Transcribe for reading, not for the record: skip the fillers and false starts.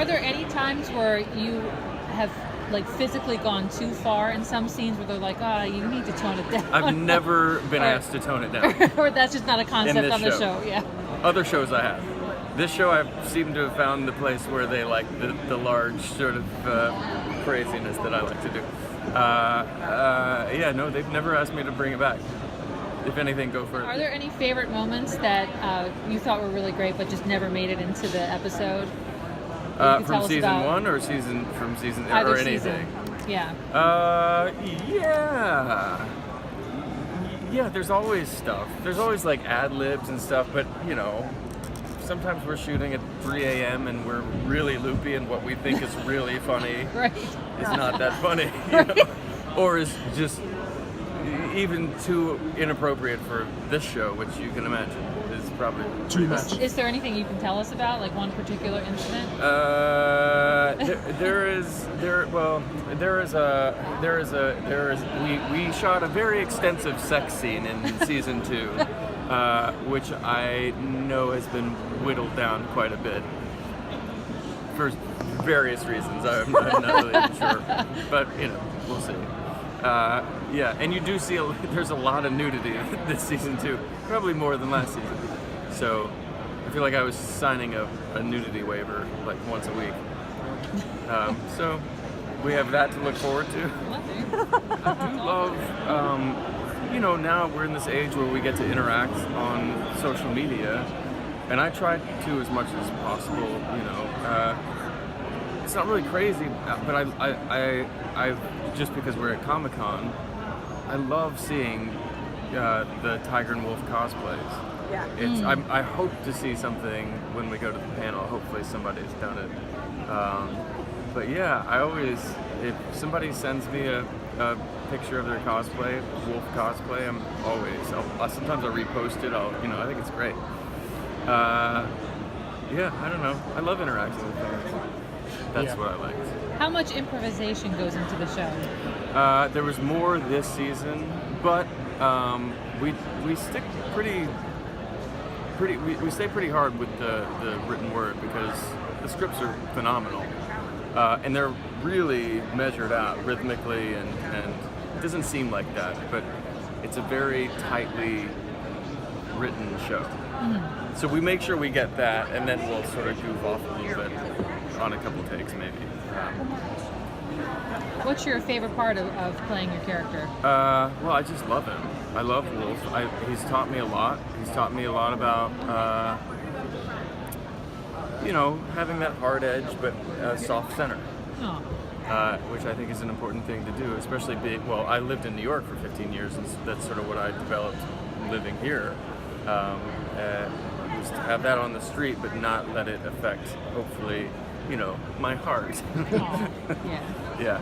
Are there any times where you have like physically gone too far in some scenes where they're like, you need to tone it down? I've never been asked to tone it down. Or that's just not a concept on the show. Yeah. Other shows I have. This show I seem to have found the place where they like the large sort of craziness that I like to do. No, they've never asked me to bring it back. If anything, go for it. Are there any favorite moments that you thought were really great but just never made it into the episode? From season one or season or anything? Season. Yeah. Yeah, there's always stuff. There's always like ad libs and stuff, but sometimes we're shooting at 3 a.m. and we're really loopy, and what we think is really funny right. is not that funny, or is just even too inappropriate for this show, which you can imagine is probably pretty much. Is there anything you can tell us about, like one particular incident? We shot a very extensive sex scene in season 2, which I know has been whittled down quite a bit for various reasons. I'm not really even sure, but we'll see. And you do see there's a lot of nudity this season too, probably more than last season. So I feel like I was signing a nudity waiver like once a week. So we have that to look forward to. I do love, now we're in this age where we get to interact on social media, and I try to as much as possible. It's not really crazy, but I just because we're at Comic-Con, I love seeing the Tiger and Wolf cosplays. Yeah. I hope to see something when we go to the panel. Hopefully somebody's done it. But yeah, if somebody sends me a picture of their cosplay, Wolf cosplay, sometimes I'll repost it. I think it's great. I don't know. I love interacting with fans. That's what I liked. How much improvisation goes into the show? There was more this season, but we stick we stay pretty hard with the written word because the scripts are phenomenal, and they're really measured out rhythmically, and it doesn't seem like that, but it's a very tightly written show. Mm-hmm. So we make sure we get that, and then we'll sort of goof off a little bit on a couple takes maybe. What's your favorite part of playing your character? Well, I just love him. I love Wolf. He's taught me a lot. He's taught me a lot about, having that hard edge but soft center. Oh. Which I think is an important thing to do, especially I lived in New York for 15 years, and that's sort of what I developed living here. Was to have that on the street, but not let it affect, hopefully, my heart. Oh, yeah. Yeah.